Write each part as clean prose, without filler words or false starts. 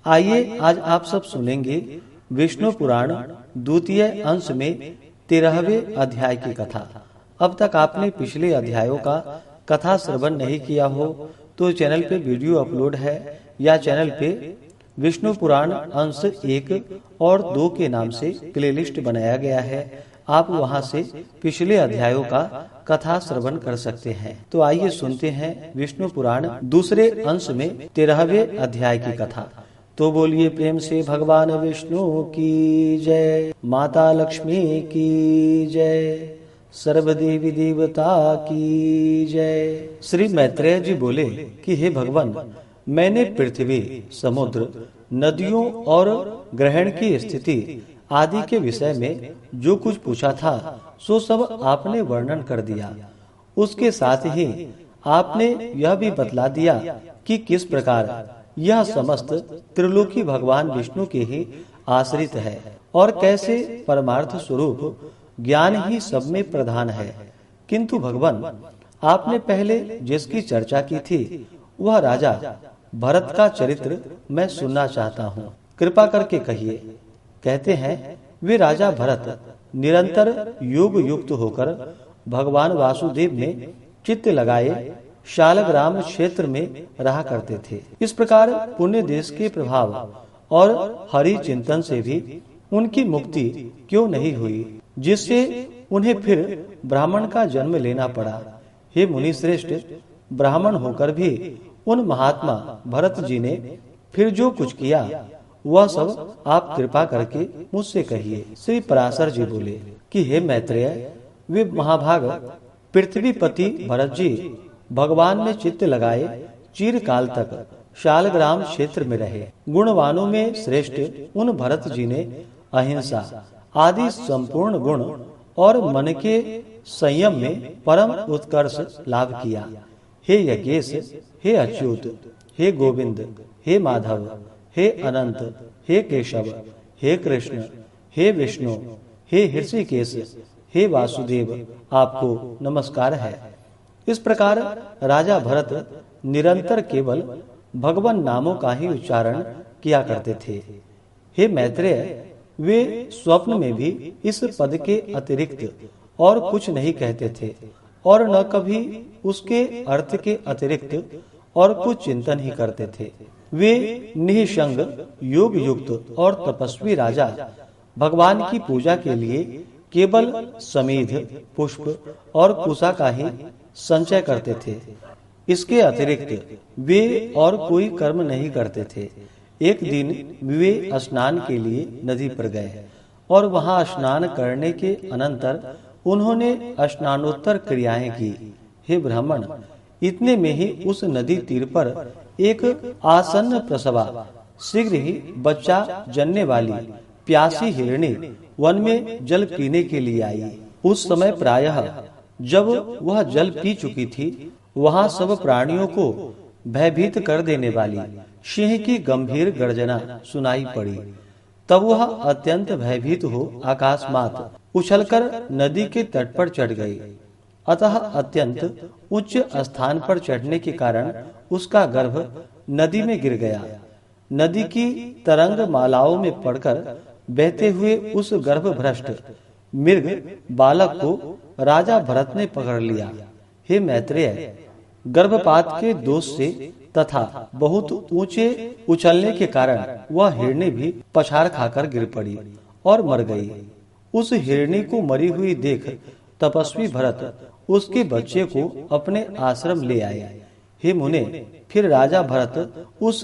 आइए आज आप सब सुनेंगे विष्णु पुराण द्वितीय अंश में 13वें अध्याय की कथा। अब तक आपने पिछले अध्यायों का कथा श्रवण नहीं किया हो तो चैनल पे वीडियो अपलोड है या चैनल पे विष्णु पुराण अंश 1 और 2 के नाम से प्लेलिस्ट बनाया गया है। आप वहां से पिछले अध्यायों का कथा श्रवण कर सकते हैं। तो आइए सुनते हैं विष्णु पुराण दूसरे अंश में 13वें अध्याय की कथा। तो बोलिए प्रेम से भगवान विष्णु की जय, माता लक्ष्मी की जय, सर्वदेवी देवता की जय। श्री मैत्रेय जी बोले कि हे भगवान, मैंने पृथ्वी, समुद्र, नदियों और ग्रहण की स्थिति आदि के विषय में जो कुछ पूछा था सो सब आपने वर्णन कर दिया। उसके साथ ही आपने यह भी बतला दिया कि किस प्रकार यह समस्त त्रिलोकी भगवान विष्णु के ही आश्रित है और कैसे परमार्थ स्वरूप ज्ञान ही सब में प्रधान है। किंतु भगवान, आपने पहले जिसकी चर्चा की थी वह राजा भरत का चरित्र मैं सुनना चाहता हूँ, कृपा करके कहिए। कहते हैं वे राजा भरत निरंतर योग युक्त होकर भगवान वासुदेव में चित्त लगाए शालग्राम क्षेत्र में रहा करते थे। इस प्रकार पुण्य देश के प्रभाव और हरि चिंतन से भी उनकी मुक्ति क्यों नहीं हुई, जिससे उन्हें फिर ब्राह्मण का जन्म लेना पड़ा। हे मुनि श्रेष्ठ, ब्राह्मण होकर भी उन महात्मा भरत जी ने फिर जो कुछ किया वह सब आप कृपा करके मुझसे कहिए। श्री पराशर जी बोले कि हे मैत्रेय, वे महाभाग पृथ्वीपति भरत जी भगवान में चित्त लगाए चिरकाल तक शालग्राम क्षेत्र में रहे। गुणवानों में श्रेष्ठ उन भरत जी ने अहिंसा आदि संपूर्ण गुण और मन के संयम में परम उत्कर्ष लाभ किया। हे यज्ञेश, हे अच्युत, हे गोविंद, हे माधव, हे अनंत, हे केशव, हे कृष्ण, हे विष्णु, हे हृषिकेश, हे वासुदेव, आपको नमस्कार है। इस प्रकार राजा भरत निरंतर केवल भगवान नामों का ही उच्चारण किया करते थे। हे मैत्रेय, वे स्वप्न में भी इस पद के अतिरिक्त और कुछ नहीं कहते थे और न कभी उसके अर्थ के अतिरिक्त और कुछ चिंतन ही करते थे। वे निःसंग योग युक्त और तपस्वी राजा भगवान की पूजा के लिए केवल समीध, पुष्प और कुशा का ही संचय करते थे। इसके अतिरिक्त वे और कोई कर्म नहीं करते थे। एक दिन वे स्नान के लिए नदी पर गए और वहां स्नान करने के अनंतर उन्होंने स्नानोत्तर क्रियाएं की। हे ब्राह्मण, इतने में ही उस नदी तीर पर एक आसन्न प्रसवा शीघ्र ही बच्चा जनने वाली प्यासी हिरणी वन में जल पीने के लिए आई। उस समय प्रायः जब वह जल पी चुकी थी, वहां सब प्राणियों को भयभीत कर देने वाली सिंह की गंभीर गर्जना सुनाई पड़ी। तब वह अत्यंत भयभीत हो आकाशमात उछलकर नदी के तट पर चढ़ गई। अतः अत्यंत उच्च स्थान पर चढ़ने के कारण उसका गर्भ नदी में गिर गया। नदी की तरंग मालाओं में पड़कर बहते हुए उस गर्भभ्रष्ट मृग बालक को राजा भरत ने पकड़ लिया। हे मैत्रेय, गर्भपात के दोष से तथा बहुत ऊंचे उछलने के कारण वह हिरणी भी पछाड़ खाकर गिर पड़ी और मर गई। उस हिरणी को मरी हुई देख तपस्वी भरत उसके बच्चे को अपने आश्रम ले आए। हे मुने, फिर राजा भरत उस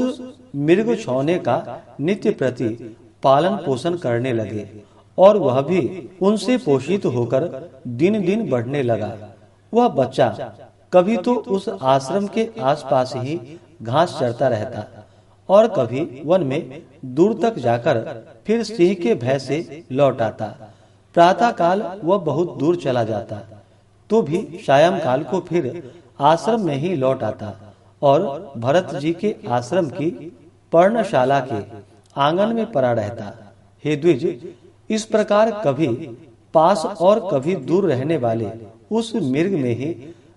मृग छौने का नित्य प्रति पालन पोषण करने लगे और वह भी उनसे पोषित होकर दिन दिन बढ़ने लगा। वह बच्चा कभी तो उस आश्रम के आसपास ही घास चरता रहता और कभी वन में दूर तक जाकर फिर सिंह के भय से लौट आता। प्रातः काल वह बहुत दूर चला जाता तो भी सायं काल को फिर आश्रम में ही लौट आता और भरत जी के आश्रम की पर्णशाला के आंगन में पड़ा रहता। हे द्विज, इस प्रकार कभी पास और कभी दूर रहने वाले उस मृग में ही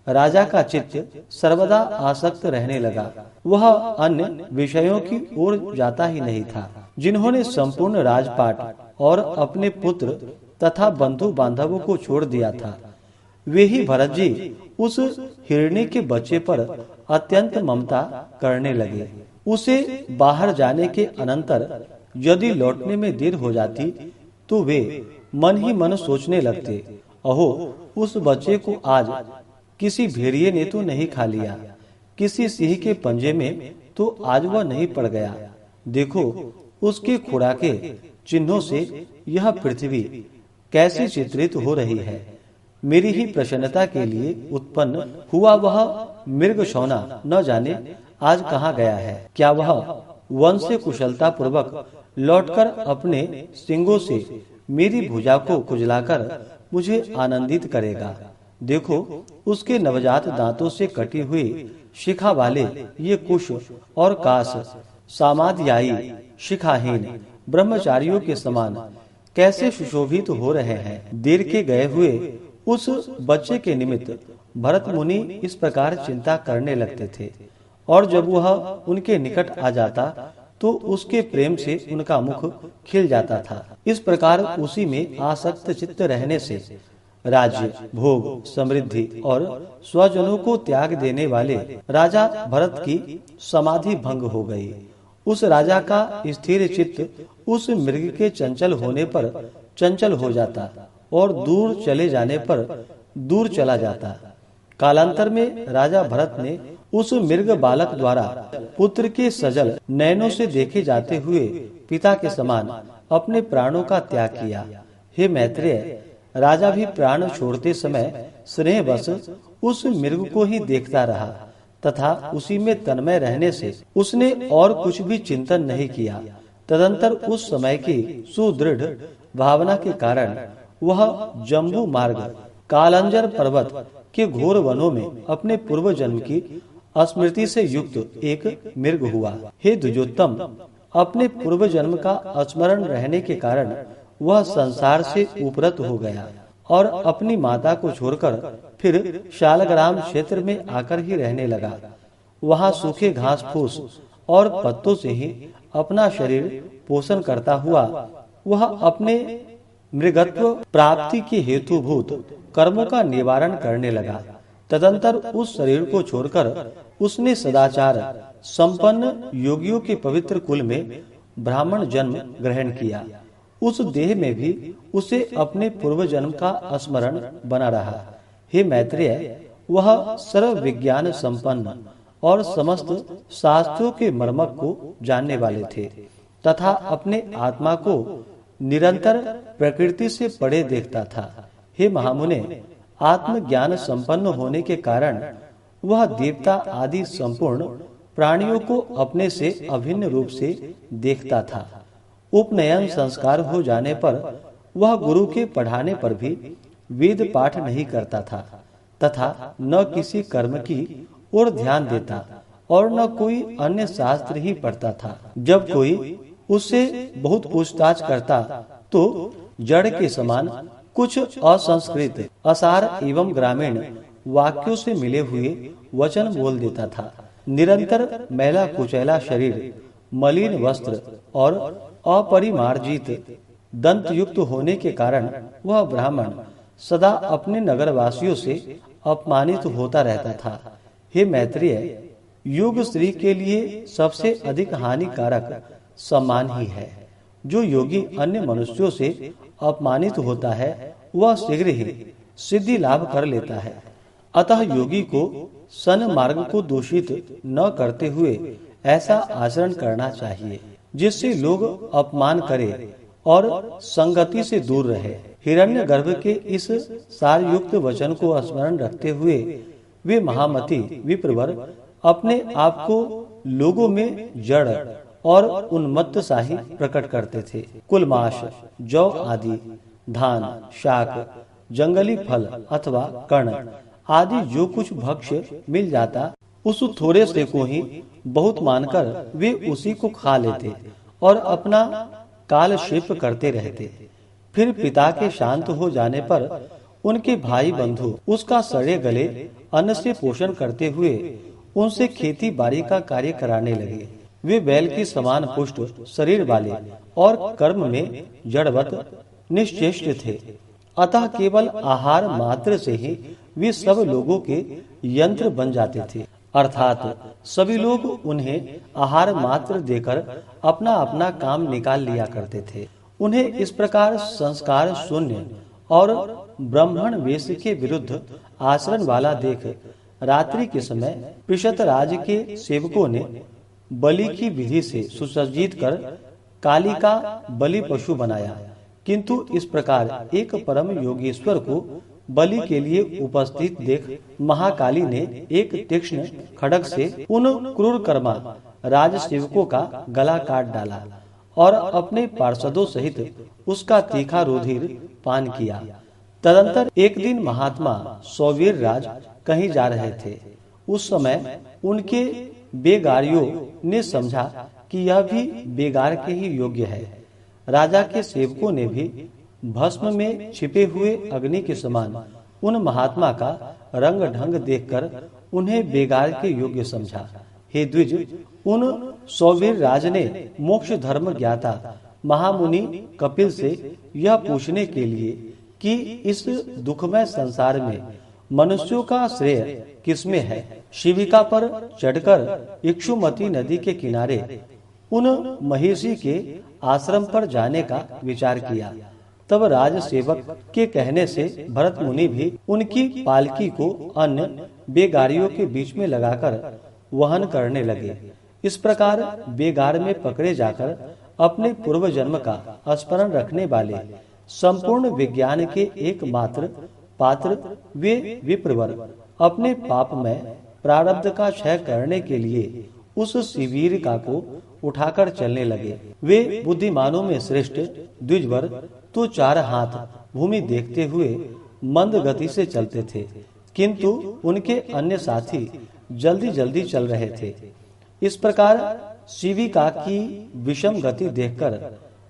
राजा का चित्त सर्वदा आसक्त रहने लगा। वह अन्य विषयों की ओर जाता ही नहीं था। जिन्होंने संपूर्ण राजपाट और अपने पुत्र तथा बंधु बांधवों को छोड़ दिया था, वे ही भरत जी उस हिरणी के बच्चे पर अत्यंत ममता करने लगे। उसे बाहर जाने के अनंतर यदि लौटने में देर हो जाती तो वे मन ही मन सोचने लगते, अहो उस बच्चे को आज किसी भेड़िए ने तो नहीं खा लिया, किसी सिंह के पंजे में तो आज वह नहीं पड़ गया। देखो उसके खुराके चिन्हों से यह पृथ्वी कैसी चित्रित हो रही है। मेरी ही प्रसन्नता के लिए उत्पन्न हुआ वह मृग शौना न जाने आज कहाँ गया है। क्या वह वन से कुशलता पूर्वक लौटकर अपने सिंगों से मेरी भुजा को कुचलाकर मुझे आनंदित करेगा। देखो उसके नवजात दांतों से कटी हुई शिखा वाले ये कुश और कास सामाध्यायी शिखाहीन ब्रह्मचारियों के समान कैसे सुशोभित हो रहे हैं। देर के गए हुए उस बच्चे के निमित्त भरत मुनि इस प्रकार चिंता करने लगते थे, और जब वह उनके निकट आ जाता तो उसके प्रेम से उनका मुख खिल जाता था। इस प्रकार उसी में आसक्त चित्त रहने से राज्य, भोग, समृद्धि और स्वजनों को त्याग देने वाले राजा भरत की समाधि भंग हो गई। उस राजा का स्थिर चित्त उस मृग के चंचल होने पर चंचल हो जाता और दूर चले जाने पर दूर चला जाता। कालांतर में राजा भरत ने उस मृग बालक द्वारा पुत्र के सजल नयनों से देखे जाते हुए पिता के समान अपने प्राणों का त्याग किया। हे मैत्रेय, राजा भी प्राण छोड़ते समय स्नेहवश उस मृग को ही देखता रहा तथा उसी में तन्मय रहने से उसने और कुछ भी चिंतन नहीं किया। तदंतर उस समय की सुदृढ़ भावना के कारण वह जम्बू मार्ग कालंजर पर्वत के घोर वनों में अपने पूर्व जन्म की स्मृति से युक्त एक मृग हुआ। हे द्विजोत्तम, अपने पूर्व जन्म का स्मरण रहने के कारण वह संसार से उपरत हो गया और अपनी माता को छोड़कर फिर शालग्राम क्षेत्र में आकर ही रहने लगा। वहाँ सूखे घास फूस और पत्तों से ही अपना शरीर पोषण करता हुआ वह अपने मृगत्व प्राप्ति के हेतुभूत कर्मों का निवारण करने लगा। तदंतर उस शरीर को छोड़कर उसने सदाचार संपन्न योगियों के पवित्र कुल में ब्राह्मण जन्म ग्रहण किया। उस देह में भी उसे अपने पूर्व जन्म का स्मरण बना रहा। हे मैत्रेय, वह सर्व विज्ञान संपन्न और समस्त शास्त्रों के मर्मक को जानने वाले थे तथा अपने आत्मा को निरंतर प्रकृति से परे देखता था। हे महामुने, आत्मज्ञान संपन्न होने के कारण वह देवता आदि संपूर्ण प्राणियों को अपने से अभिन्न रूप से देखता था। उपनयन संस्कार हो जाने पर वह गुरु के पढ़ाने पर भी वेद पाठ नहीं करता था तथा न किसी कर्म की ओर ध्यान देता और न कोई अन्य शास्त्र ही पढ़ता था। जब कोई उससे बहुत पूछताछ करता तो जड़ के समान कुछ असंस्कृत असार एवं ग्रामीण वाक्यों से मिले हुए वचन बोल देता था। निरंतर मैला कुचैला शरीर, मलिन वस्त्र और अपरिमार्जित दंत युक्त होने के कारण वह ब्राह्मण सदा अपने नगरवासियों से अपमानित होता रहता था। हे मैत्रेय, युग स्त्री के लिए सबसे अधिक हानिकारक सम्मान ही है। जो योगी अन्य मनुष्यों से अपमानित होता है वह शीघ्र ही सिद्धि लाभ कर लेता है। अतः योगी को सन्मार्ग को दूषित न करते हुए ऐसा आचरण करना चाहिए जिससे लोग अपमान करें और संगति से दूर रहे। हिरण्यगर्भ के इस सारयुक्त वचन को स्मरण रखते हुए वे महामती विप्रवर अपने आप को लोगों में जड़ और उन्मत्त शाही प्रकट करते थे। कुलमाश, जौ आदि, धान, शाक, जंगली फल अथवा कर्ण आदि जो कुछ भक्ष्य मिल जाता उस थोड़े से को ही बहुत मानकर वे उसी को खा लेते और अपना कालक्षेप करते रहते। फिर पिता के शांत हो जाने पर उनके भाई बंधु उसका सड़े गले अन्न से पोषण करते हुए उनसे खेती बाड़ी का कार्य कराने लगे। वे बैल की समान पुष्ट शरीर वाले और कर्म में जड़वत निश्चेष्ट थे। अतः केवल आहार मात्र से ही वे सब लोगों के यंत्र बन जाते थे, अर्थात सभी लोग उन्हें आहार मात्र देकर अपना अपना काम निकाल लिया करते थे। उन्हें इस प्रकार संस्कार शून्य और ब्राह्मण वेश के विरुद्ध आचरण वाला देख रात्रि के समय पृषतराज के सेवकों ने बलि की विधि से सुसज्जित कर काली का बलि पशु बनाया। किंतु इस प्रकार एक परम योगेश्वर को बलि के लिए उपस्थित देख महाकाली ने एक तीक्ष्ण खड्ग से उन क्रूर कर्मा राज सेवकों का गला काट डाला और अपने पार्षदों सहित उसका तीखा रुधिर पान किया। तदंतर एक दिन महात्मा सौवीर राज कहीं जा रहे थे। उस समय उनके बेगारियों ने समझा कि यह भी बेगार के ही योग्य है। राजा के सेवकों ने भी भस्म में छिपे हुए अग्नि के समान उन महात्मा का रंग ढंग देखकर उन्हें बेगार के योग्य समझा। हे द्विज, उन सौवीर राज ने मोक्ष धर्म ज्ञाता महामुनि कपिल से यह पूछने के लिए कि इस दुखमय संसार में मनुष्यों का श्रेय किसमें है, शिविका पर चढ़कर इक्षुमती नदी के किनारे उन महिषी के आश्रम पर जाने का विचार किया। तब राज सेवक के कहने से भरत मुनि भी उनकी पालकी को अन्य बेगारियों के बीच में लगाकर वहन करने लगे। इस प्रकार बेगार में पकड़े जाकर अपने पूर्व जन्म का स्मरण रखने वाले संपूर्ण विज्ञान के एकमात्र पात्र वे विप्रवर अपने पाप में प्रारब्ध का क्षय करने के लिए उस शिविरिका को उठाकर चलने लगे। वे बुद्धिमानों में श्रेष्ठ द्विजवर तो 4 हाथ भूमि देखते हुए मंद गति से चलते थे, किंतु उनके अन्य साथी जल्दी जल्दी चल रहे थे। इस प्रकार शिविका की विषम गति देखकर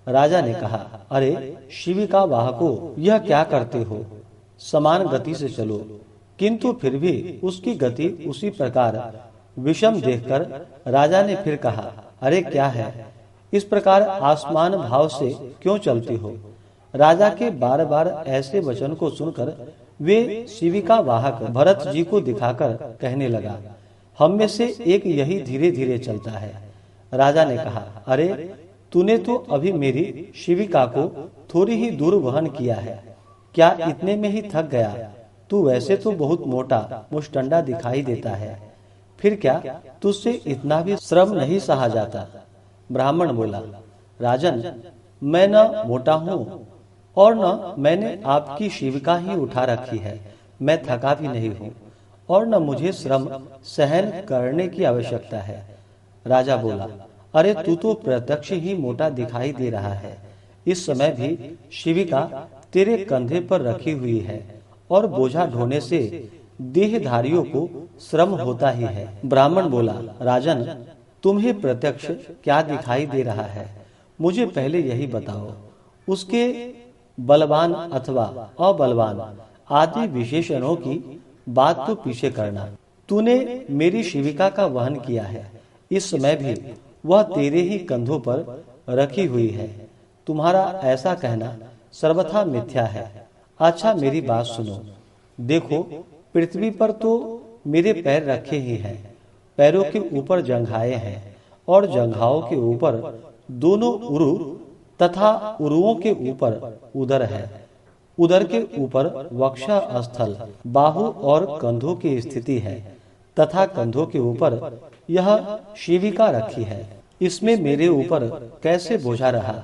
राजा ने कहा, अरे शिविका वाहको, यह क्या करते हो? समान गति से चलो। किंतु फिर भी उसकी गति उसी प्रकार विषम देखकर राजा ने फिर कहा, अरे क्या है, इस प्रकार आसमान भाव से क्यों चलती हो? राजा के बार बार ऐसे वचन को सुनकर वे शिविका वाहक भरत जी को दिखाकर कहने लगा, हम में से एक यही धीरे धीरे चलता है। राजा ने कहा, अरे तूने तो अभी मेरी शिविका को थोड़ी ही दूर वहन किया है, क्या इतने में ही थक गया? तू वैसे तो बहुत मोटा मुष्टंडा दिखाई देता है, फिर क्या तुझसे इतना भी श्रम नहीं सहा जाता? ब्राह्मण बोला, राजन, मैं न मोटा हूँ और न मैंने आपकी शिविका ही उठा रखी है। मैं थका भी नहीं हूँ और न मुझे श्रम सहन करने की आवश्यकता है। राजा बोला, अरे तू तो प्रत्यक्ष ही मोटा दिखाई दे रहा है। इस समय भी शिविका तेरे कंधे पर रखी हुई है और बोझा ढोने से देहधारियों को श्रम होता ही है। ब्राह्मण बोला, राजन, तुम्हें प्रत्यक्ष क्या दिखाई दे रहा है, मुझे पहले यही बताओ। उसके बलवान अथवा अबलवान आदि विशेषणों की बात तो पीछे करना। तूने मेरी शिविका का वहन किया है, इस समय भी वह तेरे ही कंधों पर रखी हुई है। तुम्हारा ऐसा कहना सर्वथा मिथ्या है। अच्छा मेरी बात सुनो। देखो, पृथ्वी पर तो मेरे पैर रखे ही हैं, पैरों के ऊपर जंघाएं हैं और जंघाओं के ऊपर दोनों उरु तथा उरुओं के ऊपर उदर है। उदर के ऊपर वक्षा स्थल, बाहु और कंधों की स्थिति है तथा कंधों के ऊपर यह शिविका रखी है। इसमें मेरे ऊपर कैसे बोझा रहा?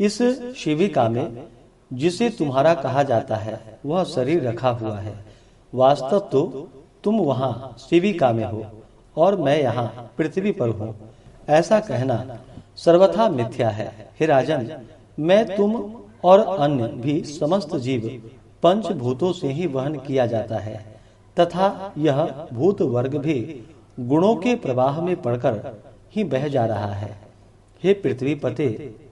इस शिविका में जिसे तुम्हारा कहा जाता है वह शरीर रखा हुआ है। वास्तव तो तुम वहाँ शिविका में हो और मैं यहाँ पृथ्वी पर हूँ। ऐसा कहना सर्वथा मिथ्या है। हे राजन, मैं, तुम और अन्य भी समस्त जीव पंचभूतों से ही वहन किया जाता है तथा यह भूत वर्ग भी गुणों के प्रवाह में पड़कर ही बह जा रहा है। हे पृथ्वी पते,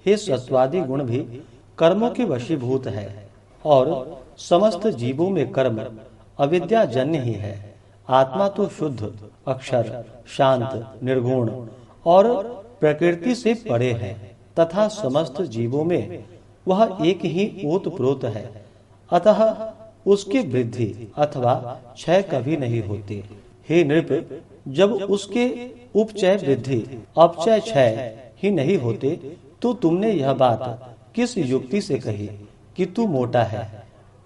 हे सत्वादि गुण भी कर्मों के वशीभूत है और समस्त जीवों में कर्म अविद्याजन्य ही है। आत्मा तो शुद्ध, अक्षर, शांत, निर्गुण और प्रकृति से परे है तथा समस्त जीवों में वह एक ही ओतप्रोत है। अतः उसकी वृद्धि अथवा क्षय कभी नहीं होती। हे नृप, जब उसके उपचय वृद्धि अपचय क्षय ही नहीं होते तो तुमने यह बात किस युक्ति से कही कि तू मोटा है?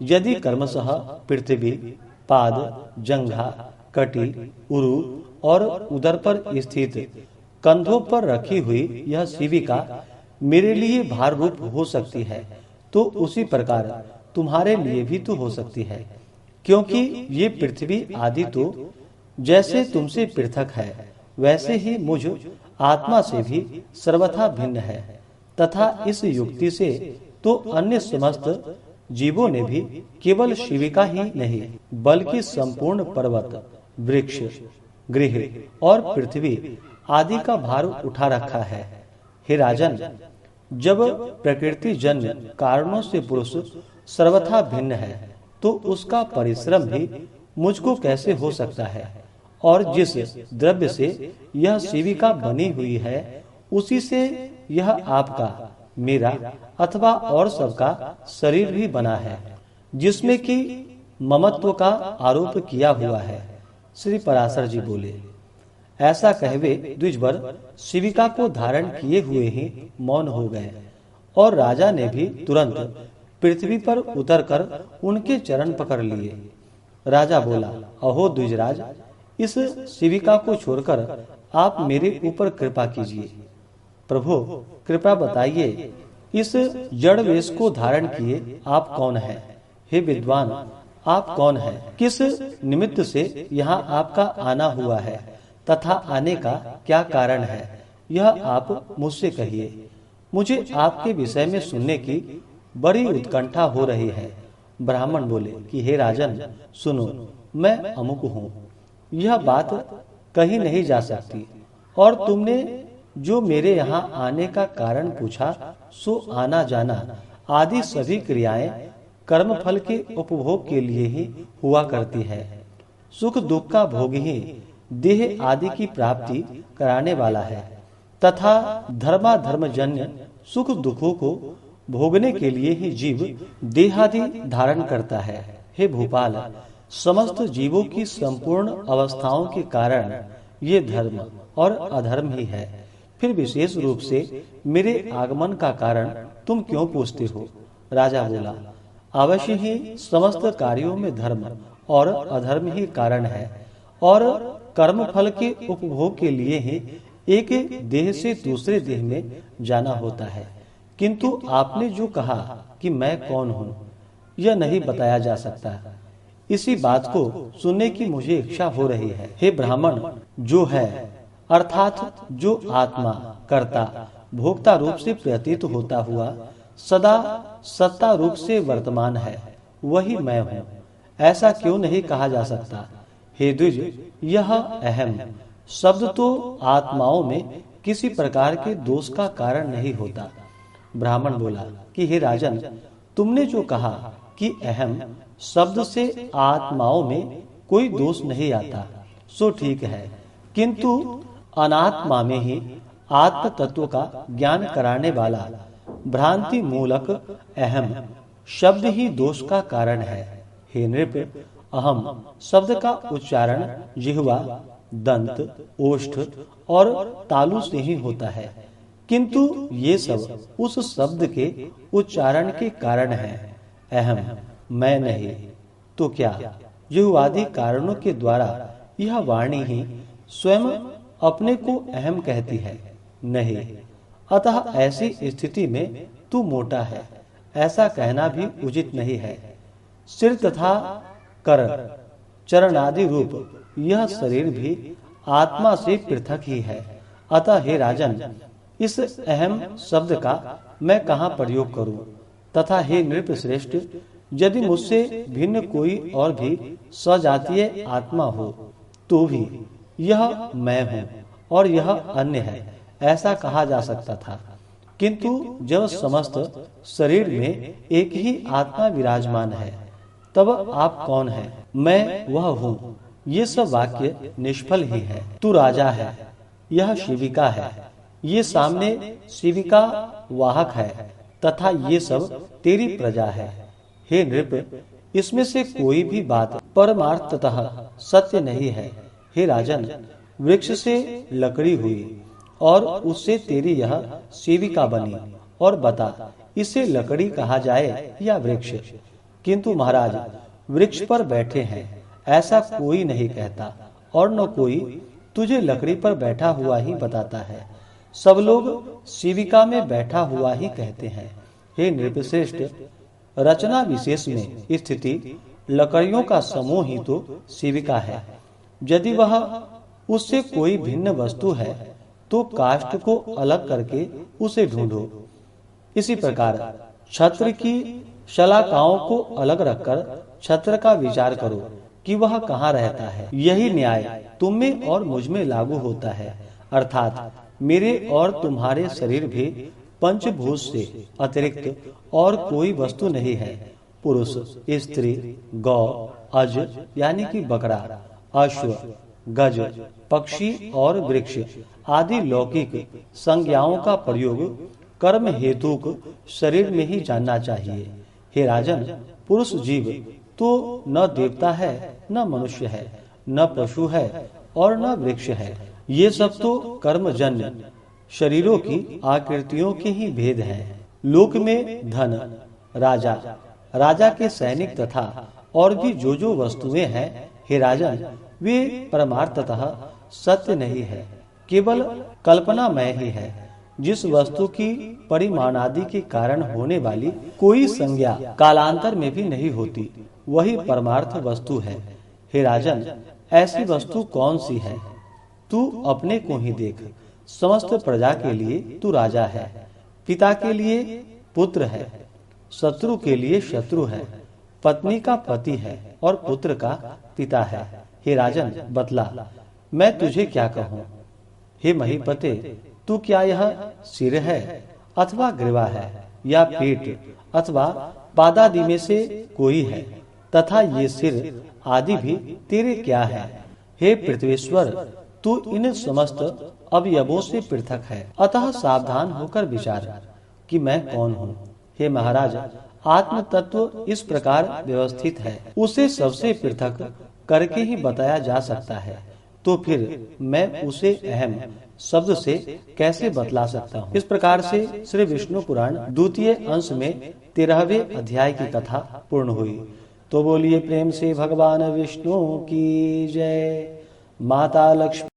यदि कर्मशः पृथ्वी, पाद, जंघा, कटी, उरु और उदर पर स्थित कंधों पर रखी हुई यह शिविका मेरे लिए भार रूप हो सकती है, तो उसी प्रकार तुम्हारे लिए भी तो हो सकती है, क्योंकि ये पृथ्वी आदि तो जैसे तुमसे पृथक है वैसे ही मुझ आत्मा से भी सर्वथा भिन्न है। तथा इस युक्ति से तो अन्य समस्त जीवों ने भी केवल शिविका ही नहीं बल्कि संपूर्ण पर्वत, वृक्ष, गृह और पृथ्वी आदि का भार उठा रखा है। हे राजन, जब प्रकृति जन्य कारणों से पुरुष सर्वथा भिन्न है तो उसका परिश्रम भी मुझको कैसे हो सकता है? और जिस द्रव्य से यह शिविका बनी हुई है उसी से यह आपका, मेरा अथवा और सबका शरीर भी बना है, जिसमें कि ममत्व का आरोप किया हुआ है। श्री पराशर जी बोले, ऐसा कहवे द्विजवर शिविका को धारण किए हुए ही मौन हो गए और राजा ने भी तुरंत पृथ्वी पर उतरकर उनके चरण पकड़ लिए। राजा बोला, अहो द्विजराज, इस शिविका को छोड़कर आप मेरे ऊपर कृपा कीजिए। प्रभु, कृपा बताइए, इस जड़ वेश को धारण किए आप कौन हैं? हे विद्वान, आप कौन हैं? किस निमित्त से यहाँ आपका आना हुआ है तथा आने का क्या कारण है, यह आप मुझसे कहिए। मुझे आपके विषय में सुनने की बड़ी उत्कंठा हो रही है। ब्राह्मण बोले कि हे राजन, सुनो, मैं अमुक हूँ, यह बात कहीं नहीं जा सकती, और तुमने जो मेरे यहाँ आने का कारण पूछा सो आना जाना आदि सभी क्रियाएं कर्म फल के उपभोग के लिए ही हुआ करती है। सुख दुख का भोग ही देह आदि की प्राप्ति कराने वाला है तथा धर्माधर्मजन्य सुख दुखों को भोगने के लिए ही जीव देहादि धारण करता है। हे भूपाल, समस्त जीवों की संपूर्ण अवस्थाओं के कारण ये धर्म और अधर्म ही है। फिर विशेष रूप से मेरे आगमन का कारण तुम क्यों पूछते हो? राजा बोला, अवश्य ही समस्त कार्यों में धर्म और अधर्म ही कारण है, और कर्म फल के उपभोग के लिए ही एक देह से दूसरे देह में जाना होता है। किंतु आपने जो कहा कि मैं कौन हूँ, यह नहीं बताया जा सकता। इसी बात को सुनने की मुझे इच्छा हो रही है। हे ब्राह्मण, जो है अर्थात जो आत्मा, कर्ता, भोक्ता रूप से प्रतीत होता हुआ सदा सत्ता रूप से वर्तमान है, वही मैं हूँ। ऐसा क्यों नहीं कहा जा सकता? हे द्विज, यह अहम शब्द तो आत्माओं में किसी प्रकार के दोष का कारण नहीं होता। ब्राह्मण बोला कि हे राजन, तुमने जो कहा कि अहम शब्द से आत्माओं में कोई दोष नहीं आता, सो ठीक है, किंतु अनात्मा में ही आत्म तत्व का ज्ञान कराने वाला भ्रांति मूलक अहम शब्द ही दोष का कारण है। हे नृप, अहम शब्द का उच्चारण जिह्वा, दंत, ओष्ठ और तालु से ही होता है, किंतु ये सब उस शब्द के उच्चारण के कारण है, अहम मैं नहीं। तो क्या जिह्वादि कारणों के द्वारा यह वाणी ही स्वयं अपने को अहम कहती है? नहीं। अतः ऐसी स्थिति में तू मोटा है, ऐसा कहना भी उचित नहीं है। सिर तथा कर, चरण आदि रूप यह शरीर भी आत्मा से पृथक ही है। अतः हे राजन, इस अहम शब्द का मैं कहाँ प्रयोग करूं? तथा हे नृप श्रेष्ठ, यदि मुझसे भिन्न कोई और भी सजातीय आत्मा हो तो भी यह मैं हूँ और यह अन्य है, ऐसा कहा जा सकता था। किंतु जब समस्त शरीर में एक ही आत्मा विराजमान है, तब आप कौन हैं? मैं वह हूँ। ये सब वाक्य निष्फल ही है। तू राजा है, यह शिविका है, ये सामने शिविका वाहक है, तथा ये सब तेरी प्रजा है। हे नृप, इसमें से कोई भी बात परमार्थतः सत्य नहीं है। हे राजन, वृक्ष से लकड़ी हुई और उससे तेरी यह सेविका बनी, और बता, इसे लकड़ी कहा जाए या वृक्ष? किंतु महाराज, वृक्ष पर बैठे हैं ऐसा कोई नहीं कहता, और न कोई तुझे लकड़ी पर बैठा हुआ ही बताता है। सब लोग सेविका में बैठा हुआ ही कहते हैं। हे नृपश्रेष्ठ, रचना विशेष में स्थिति लकड़ियों का समूह ही तो सेविका है। यदि वह उससे कोई भिन्न वस्तु है तो काष्ठ को अलग करके उसे ढूंढो। इसी प्रकार छत्र की शलाकाओं को अलग रखकर छत्र का विचार करो कि वह कहाँ रहता है। यही न्याय तुम में और मुझ में लागू होता है, अर्थात मेरे और तुम्हारे शरीर भी पंचभूत से अतिरिक्त और कोई वस्तु नहीं है। पुरुष, स्त्री, गौ, अज यानी कि बकरा, अश्व, गज, पक्षी और वृक्ष आदि लौकिक संज्ञाओं का प्रयोग कर्म हेतुक शरीर में ही जानना चाहिए। हे राजन, पुरुष जीव तो न देवता है, न मनुष्य है, न पशु है और न वृक्ष है। ये सब तो कर्मजन्य शरीरों की आकृतियों के ही भेद हैं। लोक में धन, राजा, राजा के सैनिक तथा और भी जो वस्तुएं हैं, हे राजन, वे परमार्थतः सत्य नहीं है, केवल कल्पनामय ही है। जिस वस्तु की परिमाणादि के कारण होने वाली कोई संज्ञा कालांतर में भी नहीं होती, वही परमार्थ वस्तु है। हे राजन, ऐसी वस्तु कौन सी है? तू अपने को ही देख। समस्त प्रजा के लिए तू राजा है, पिता के लिए पुत्र है, शत्रु के लिए शत्रु है, पत्नी का पति है और पुत्र का पिता है। हे राजन, बतला, मैं तुझे क्या कहूँ? हे महीपते, तू क्या यह सिर है अथवा ग्रीवा है, या पीठ अथवा पादादि में से कोई है? तथा ये सिर आदि भी तेरे क्या है? हे पृथ्वीश्वर, तू इन समस्त अवयवों से पृथक है, अतः सावधान होकर विचार कि मैं कौन हूँ। हे महाराज, आत्म तत्व इस प्रकार व्यवस्थित है, उसे सबसे पृथक करके ही बताया जा सकता है, तो फिर मैं उसे अहम शब्द से कैसे बतला सकता हूँ? इस प्रकार से श्री विष्णु पुराण द्वितीय अंश में 13वें अध्याय की कथा पूर्ण हुई। तो बोलिए प्रेम से भगवान विष्णु की जय। माता लक्ष्मी